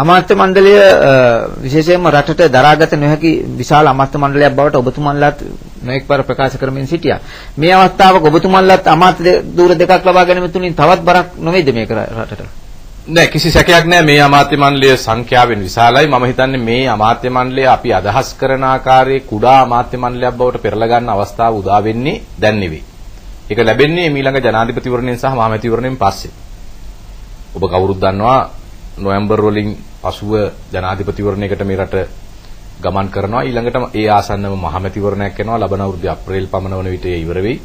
අමාත්‍ය මණ්ඩලය විශේෂයෙන්ම රටට දරාගත නොහැකි විශාල අමාත්‍ය මණ්ඩලයක් බවට ඔබතුමන්ලාත් නොඑක්වර ප්‍රකාශ කරමින් සිටියා. මේ අවස්ථාවක ඔබතුමන්ලාත් අමාත්‍ය ධූර දෙකක් ලබා ගැනීම තුලින් තවත් බරක් නොවේද මේක රටට? නෑ කිසි සැකයක් නෑ මේ අමාත්‍ය මණ්ඩලය සංඛ්‍යාවෙන් විශාලයි. මම හිතන්නේ මේ අමාත්‍ය මණ්ඩලය අපි අදහස් කරන ආකාරයේ කුඩා අමාත්‍ය මණ්ඩලයක් බවට පෙරලා ගන්න අවස්ථාව උදා වෙන්නේ දැන් නෙවෙයි. ඒක ලැබෙන්නේ ඊළඟ ජනාධිපතිවරණයෙන් සහ මහමැතිවරණයෙන් පස්සේ. ඔබ කවුරුත් දන්නවා නොවැම්බර් වලින් පසුව ජනාධිපතිවරණයකට මේ රට ගමන් කරනවා. ඊළඟට ඒ ආසන්නම මහමැතිවරණයක් වෙනවා. ලබන අවුරුද්දේ අප්‍රේල් පමණ වන විට ඉවර වෙයි.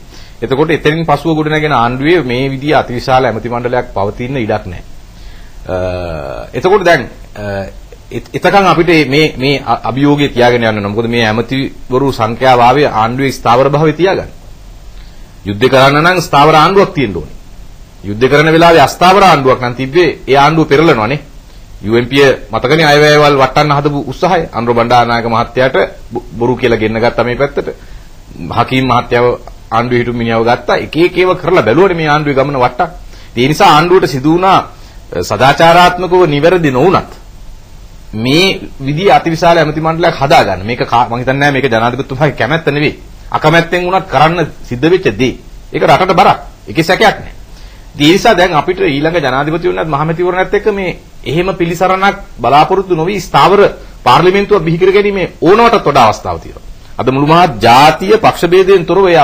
එතකොට එතනින් පසුව ගොඩනගෙන ආණ්ඩුවේ මේ විදිය අතිවිශාල ඇමති මණ්ඩලයක් පවතින ඉඩක් නැහැ. එතකොට දැන් එතකන් අපිට මේ අභියෝගය තියාගෙන යන්න ඕන. මොකද මේ ඇමතිවරු සංඛ්‍යාව ආවේ ආණ්ඩුවේ ස්ථාවර භාවය තියාගන්න. යුද්ධ කරන්න නම් ස්ථාවර ආණ්ඩුවක් තියෙන්න ඕනේ. යුද්ධ කරන වෙලාවේ අස්ථාවර ආණ්ඩුවක් නම් තිබ්බේ ඒ ආණ්ඩුව පෙරලනවානේ. UMP මතකනේ අයවැයවල් වටන්න හදපු උත්සාහය අනුර බණ්ඩාරනායක මහත්තයාට බොරු කියලා ගෙන්න ගත්තා මේ පැත්තට. හකීම් මහත්තයාව ආණ්ඩුවේ හිටු මිනිහව ගත්තා. එක එක ඒවා කරලා බැලුවනේ මේ ආණ්ඩුවේ ගමන වට්ටක්. ඒ නිසා ආණ්ඩුවට සිදු වුණා සදාචාරාත්මකව නිවැරදි නොවුනත් මේ විදිහ අතිවිශාල ඇමති මණ්ඩලයක් හදාගන්න. මේක මම හිතන්නේ මේක ජනාධිපතිතුමාගේ කැමැත්ත නෙවෙයි. අකමැත්තෙන් වුණත් කරන්න සිද්ධ වෙච්ච දේ. ඒක රටට බරක්. ඒකේ සැකයක් නැහැ. ඒ නිසා දැන් අපිට ඊළඟ ජනාධිපතිවරණත් මහමැතිවරණත් එක්ක මේ එහෙම පිළිසරණක් බලාපොරොත්තු නොවි ස්ථාවර පාර්ලිමේන්තුවක් බිහි කර ගැනීමේ ඕනවටත් වඩා අවස්ථාවක් තියෙනවා. අද මුළු මහත් ජාතිය පක්ෂ ભેදයෙන් තොරව ඒ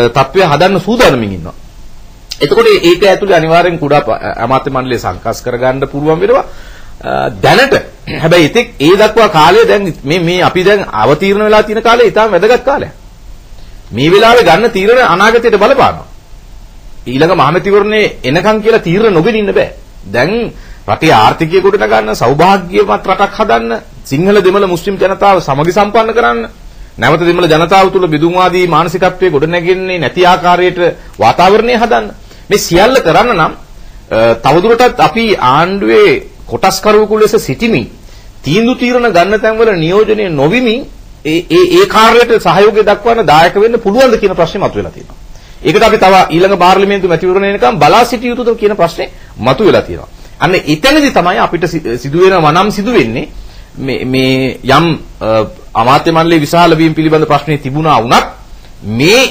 තත්ත්වය හදන්න සූදානම්ින් ඉන්නවා. එතකොට ඒක ඇතුලේ අනිවාර්යෙන් කුඩා අමාත්‍ය මණ්ඩලය සංකස් කරගන්න පුළුවන් වෙනවා. දැනට හැබැයි ඉතින් ඒ දක්වා කාලය දැන් මේ අපි දැන් අවතීර්ණ වෙලා තියෙන කාලය ඉතාම වැදගත් කාලයක්. මේ වෙලාවේ ගන්න තීරණ අනාගතයට බලපානවා. ඊළඟ මහමැතිවරණේ එනකන් කියලා තීරණ නොගෙන ඉන්න බෑ. දැන් රටේ ආර්ථිකය ගොඩ නගන්න, සෞභාග්‍යවත් රටක් හදන්න, සිංහල දෙමළ මුස්ලිම් ජනතාව සමගි සම්පන්න කරන්න, නැවත දෙමළ ජනතාව තුළ බෙදුම්වාදී මානසිකත්වයේ ගොඩ නැගෙන්නේ නැති ආකාරයට වාතාවරණය හදන්න. මේ සියල්ල කරන්න නම් තවදුරටත් අපි ආණ්ඩුවේ කොටස්කරුවෙකු ලෙස සිටිමින් තීන්දුව తీරන ගන්න තැන්වල නියෝජනය නොවිමින් ඒ කාර්යයට සහයෝගය දක්වන්න දායක වෙන්න පුළුවන්ද කියන ප්‍රශ්නේ මතුවලා තියෙනවා. ඒකට අපි තව ඊළඟ පාර්ලිමේන්තු මැතිවරණ එනකම් බලා සිටිය යුතුද කියන ප්‍රශ්නේ මතුවලා තියෙනවා. අන්න එතනදී තමයි අපිට සිදුවෙනවා නම් සිදුවෙන්නේ මේ යම් අමාත්‍ය මණ්ඩලයේ විශාල වීම පිළිබඳ ප්‍රශ්නේ තිබුණා වුණත් මේ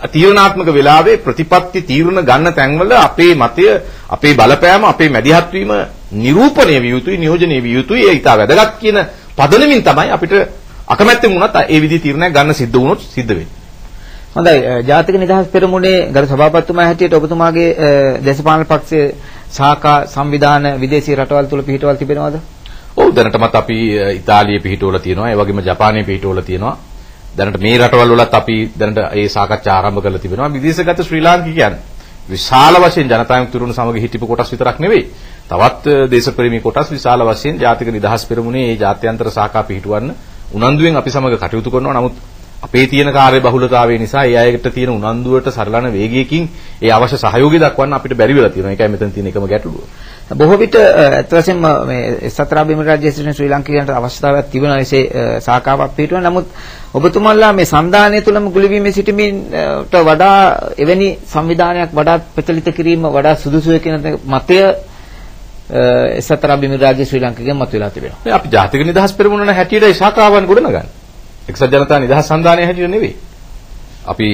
තීරණාත්මක වෙලාවේ ප්‍රතිපත්ති තීරණ ගන්න තැන්වල අපේ මතය, අපේ බලපෑම, අපේ මැදිහත් වීම නිරූපණය විය යුතුයි, නියෝජනය විය යුතුයි. ඒ ඉතා වැදගත් කියන පදනමින් තමයි අපිට අකමැත්තෙන් වුණත් ඒ විදිහේ තීරණයක් ගන්න සිද්ධ වුණොත් සිද්ධ වෙන්නේ. හොඳයි. ජාතික නිදහස් පෙරමුණේ ගරු සභාපතිතුමා හැටියට ඔබතුමාගේ දේශපාලන පක්ෂයේ ශාඛා සංවිධාන විදේශී රටවල් තුල පිහිටවල් තිබෙනවද? ඔව් දැනටමත් අපි ඉතාලියේ පිහිටවල තියෙනවා. ඒ වගේම ජපානයේ පිහිටවල තියෙනවා. දැනට මේ රටවල් වලත් අපි දැනට ඒ සාකච්ඡා ආරම්භ කරලා තිබෙනවා. විදේශගත ශ්‍රී ලාංකිකයන් විශාල වශයෙන් ජනතාවුන් තුරුණු සමග හිටපු කොටස් විතරක් නෙවෙයි. තවත් දේශප්‍රේමී කොටස් විශාල වශයෙන් ජාතික නිදහස් පෙරමුණේ මේ ජාත්‍යන්තර ශාඛා පිහිටවන්න උනන්දුවෙන් අපි සමග කටයුතු කරනවා. නමුත් අපේ තියෙන කාර්ය බහුලතාවය නිසා ඒ අයකට තියෙන උනන්දුවට සරලන වේගයකින් ඒ අවශ්‍ය සහයෝගය දක්වන්න අපිට බැරි වෙලා තියෙනවා. ඒකයි මෙතන තියෙන එකම ගැටලුව. බොහෝ විට ඇත්ත වශයෙන්ම මේ සතරාබිම රාජ්‍යයේ සිටින ශ්‍රී ලාංකිකයන්ට අවශ්‍යතාවයක් තිබෙනවා එසේ සාකාවක් පිටුවන. නමුත් ඔබතුමාලා මේ සම්දානය තුලම ගුලිවීමේ සිටීමට වඩා එවැනි සංවිධානයක් වඩා ප්‍රචලිත කිරීම වඩා සුදුසුයි කියන මතය සතරාබිම රාජ්‍ය ශ්‍රී ලාංකිකයන් මතවිලා තිබෙනවා. අපි ජාතික නිදහස් පෙරමුණ හැටියට ශාඛාවන් ගොඩනගන්නේ. එක්සත් ජනතා නිදහස් සන්ධානය හැටියට නෙවෙයි. අපි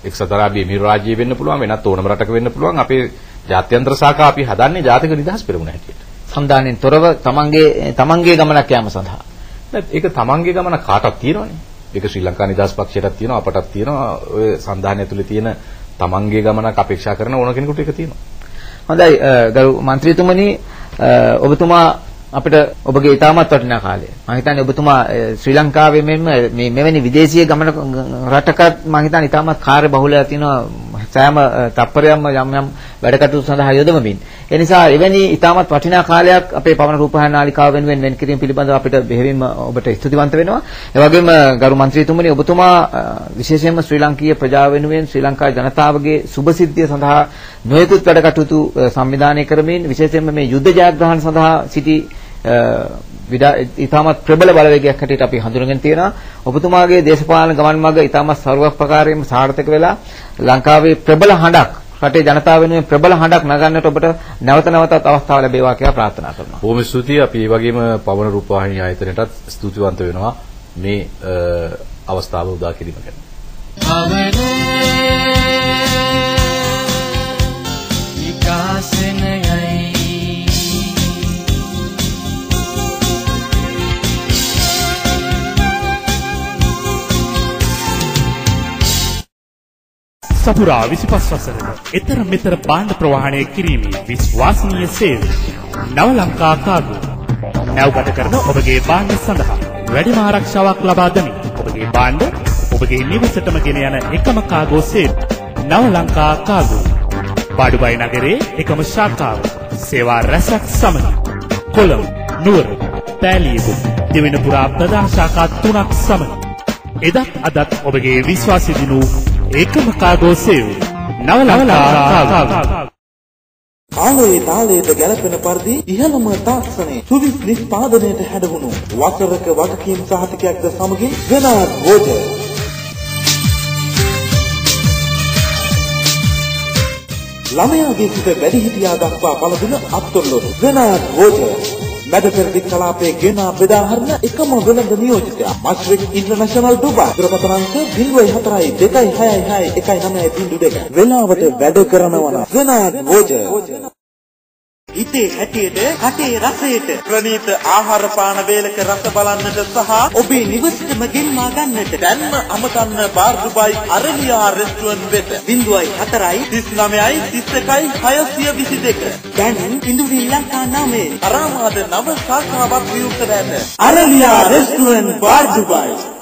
එක්සත් අරාබි එමිරාජ්‍යය වෙන්න පුළුවන්, වෙනත් ඕනම රටක වෙන්න පුළුවන්. අපේ ජාත්‍යන්තර ශාඛා අපි හදන්නේ ජාතික නිදහස් පෙරමුණ හැටියට. සන්ධානයෙන් තොරව තමන්ගේ ගමනක් යාම සඳහා. ඒක තමන්ගේ ගමන කාටවත් තියෙනවනේ. ඒක ශ්‍රී ලංකා නිදහස් පක්ෂයටත් තියෙනවා, අපටත් තියෙනවා. ඔය සන්ධානය ඇතුලේ තියෙන තමන්ගේ ගමනක් අපේක්ෂා කරන ඕන කෙනෙකුට ඒක තියෙනවා. හොඳයි ගරු මන්ත්‍රීතුමනි, ඔබතුමා අපිට ඔබගේ ඉතාමත් වටිනා කාලය. මම හිතන්නේ ඔබතුමා ශ්‍රී ලංකාවේ මෙන්න මේ මෙවැනි විදේශීය ගමන රටකත් මම හිතන්නේ ඉතාමත් කාර්ය බහුලලා තිනවා. සෑම තප්පරයක්ම යම් යම් වැඩ කටයුතු සඳහා යොදවමින්. ඒ නිසා එවැනි ඉතාමත් වටිනා කාලයක් අපේ පවන රූපවාහිනී නාලිකාව වෙනුවෙන් වෙන් කිරීම පිළිබඳව අපිට බෙහෙවින්ම ඔබට ස්තුතිවන්ත වෙනවා. ඒ වගේම ගරු මන්ත්‍රීතුමනි, ඔබතුමා විශේෂයෙන්ම ශ්‍රී ලාංකීය ප්‍රජාව වෙනුවෙන් ශ්‍රී ලංකා ජනතාවගේ සුබසිද්ධිය සඳහා නොයෙකුත් වැඩ කටයුතු සංවිධානය කරමින් විශේෂයෙන්ම මේ යුද්ධ ජයග්‍රහණ සඳහා සිටි ඉතාමත් ප්‍රබල බලවේගයක් හැටියට අපි හඳුනගෙන තියෙනවා. ඔබතුමාගේ දේශපාලන ගමන් මඟ ඉතාමත් සර්වප්‍රකාරයෙන්ම සාර්ථක වෙලා ලංකාවේ ප්‍රබල හඬක් රටේ ජනතාව වෙනුවෙන් ප්‍රබල හඬක් නගන්නට ඔබට නැවත නැවතත් අවස්ථාව ලැබේවා කියලා ප්‍රාර්ථනා කරනවා. බොහොම ස්තුතියි. අපි ඒ වගේම පවන රූපවාහිනී ආයතනයටත් ස්තුතිවන්ත වෙනවා මේ අවස්ථාව උදා කිරීම ගැන. සපුරා 25 වසරක ඊතර මෙතර භාණ්ඩ ප්‍රවාහනය කිරීමේ විශ්වාසනීය සේවය නව ලංකා කාගෝ නැවගත කරන ඔබගේ භාණ්ඩ සඳහා වැඩිම ආරක්ෂාවක් ලබා දෙමින් ඔබගේ භාණ්ඩ ඔබගේ නිවසටම ගෙන යන එකම කාගෝ සේවය නව ලංකා කාගෝ බඩුබයි නගරයේ එකම ශාඛාව සේවා රැසක් සමග කොළඹ නුවර පෑලියගොඩ දෙවෙනිපුරා ප්‍රධාන ශාඛා 3ක් සමග එදත් අදත් ඔබගේ විශ්වාසය දිනු ඒකම කාගෝ සේවය නව ලංකා කාගෝ ආලෝයේ තාලයට ගැලපෙන පරිදි ඉහළම තාක්ෂණයේ සුවිස් නිෂ්පාදනයට හැඩවුණු වසරක වගකීම් සහතිකයක්ද සමගින් වෙනාත් වෝජර් ළමයාගේ සිට වැඩිහිටියා දක්වා පළදුන අත්ොල්ලොස් වෙනාත් වෝජර් මැදපෙරදි කලාපයේ ගෙනා බෙදා හරින එකම වෙළඳ නියෝජිතයා මස්රික් ඉන්ටර්නැෂනල් දුබයි දුරකථන අංක 0426261902 වෙලාවට වැඩ කරනවා වෙනාත් වෝජර් ඉතේ හැටියට කටේ රසයට ප්‍රණීත ආහාර පාන වේලක රස බලන්නට සහ ඔබේ නිවසේම ගෙන්වා ගන්නට දැන්ම අමතන්න බාර් දුබයි අරලියා රෙස්ටුරන්ට් වෙත 0439391622 දැන් ඉන්දුවි ලංකා නාමයේ අරාමාද නව ශාඛාවක් විවෘත ඇත අරලියා රෙස්ටුරන්ට් බාර් දුබයි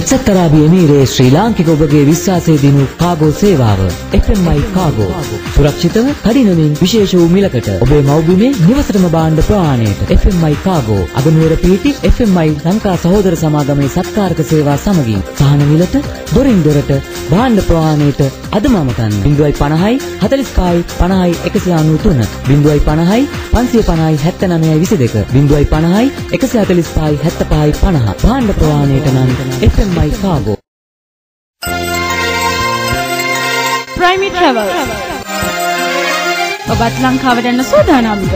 එක්සත් අරාබි එමිරේ ශ්‍රී ලාංකික ඔබගේ විශ්වාසයේ දිනු කාගෝ සේවාව FMI කාගෝ සුරක්ෂිතව කඩිනමින් විශේෂ වූ මිලකට ඔබේ මව්බිමේ නිවසටම භාණ්ඩ ප්‍රවාහනයට FMI කාගෝ අගනුවර පිහිටි FMI ලංකා සහෝදර සමාගමේ සත්කාරක සේවා සමගින් සහන මිලට දොරින් දොරට භාණ්ඩ ප්‍රවාහනයට අදම අමතන්න 050 45 50 193 050 550 79 22 050 145 75 50 භාණ්ඩ ප්‍රවාහනයට නම් FMI Cargo. Prime Travel. ඔබත් ලංකාවට යන්න සූදානම්ද?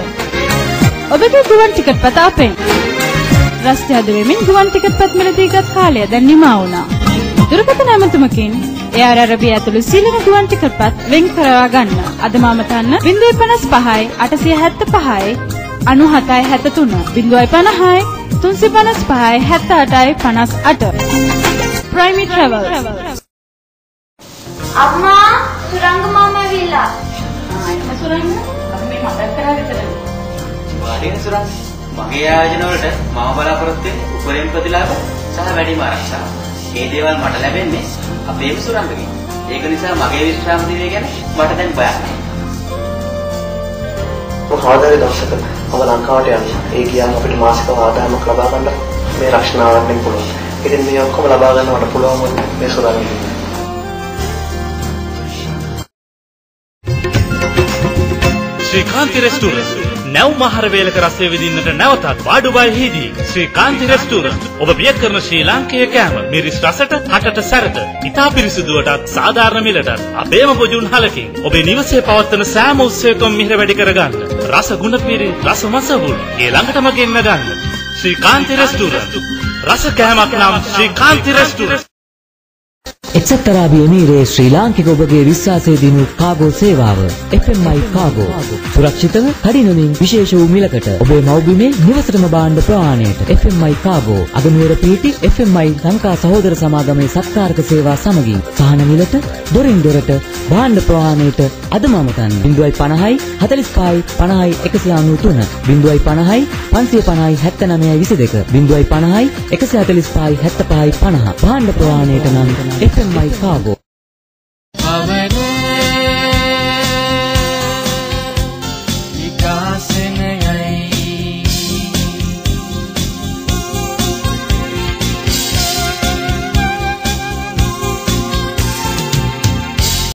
ඔබගේ ගුවන් ටිකට් පත අපෙන්. රස්තිය හදුවෙමින් ගුවන් ටිකට් පත් මිලදීගත් කාලය දැන් නිමා වුණා. දුරකථන ඇමතුමකින් Air Arabia ඇතුළු සියලුම ගුවන් ටිකට් පත් වෙන් කරවා ගන්න. අදම අමතන්න 055 875 97 73 050 355 78 58 Prime Travel. අම්මා සුරංග මාමා ඇවිල්ලා. එතන සුරංග අපි මේ මතක් කරා විතරයි. වාඩින සුරංග මගේ ආයෝජන වලට මම බලාපොරොත්තු වෙන්නේ උපරිම ප්‍රතිලාභ සහ වැඩිම ආරක්ෂාව. මේ දේවල් මට ලැබෙන්නේ අපේම සුරංගගෙන්. ඒක නිසා මගේ විශ්‍රාම දිනය ගැන මට දැන් බයක් නැහැ. කවදාද දවසක ඔබ ලංකාවට යන්නේ. ඒ ගියාම අපිට මාසික ආදායමක් ලබා ගන්න මේ රක්ෂණ ආවරණයෙන් පුළුවන්. ඉතින් මේ ඔක්කොම ලබා ගන්නවට පුළුවන් මේ සුරංගයෙන්. ශ්‍රීකාන්ති රෙස්ටුරන්ට් නැව් මහර වේලක රසය විඳින්නට නැවතත් වාඩුබයිහිදී ශ්‍රීකාන්ති රෙස්ටුරන්ට් ඔබ බිය කරන ශ්‍රී ලාංකේය කෑම මිරිස් රසට කටට සැරට ඉතා පිරිසිදුවටත් සාධාරණ මිලටත් අපේම පොජුන් හලකින් ඔබේ නිවසේ පවත්වන සෑම උත්සවයකම මිහිර වැඩි කරගන්න රස ගුණ පිරි රස මසවුල් ඒ ළඟටම ගෙන්න ගන්න ශ්‍රීකාන්ති රෙස්ටුරන්ට් රස කෑමක් නම් ශ්‍රීකාන්ති රෙස්ටුරන්ට් එක්සත් අරාබි එමිරේ ශ්‍රී ලාංකික ඔබගේ විශ්වාසයේ දිනු කාගෝ සේවාව FMI කාගෝ සුරක්ෂිතව කඩිනමින් විශේෂ වූ මිලකට ඔබේ මව්බිමේ නිවසටම භාණ්ඩ ප්‍රවාහනයට FMI කාගෝ අගනුවර පිහිටි FMI ලංකා සහෝදර සමාගමේ සත්කාරක සේවා සමගින් සහන මිලට දොරින් දොරට භාණ්ඩ ප්‍රවාහනයට අදම අමතන්න 050 45 50 193 050 550 79 22 050 145 75 50 භාණ්ඩ ප්‍රවාහනයට නම් FMI Cargo.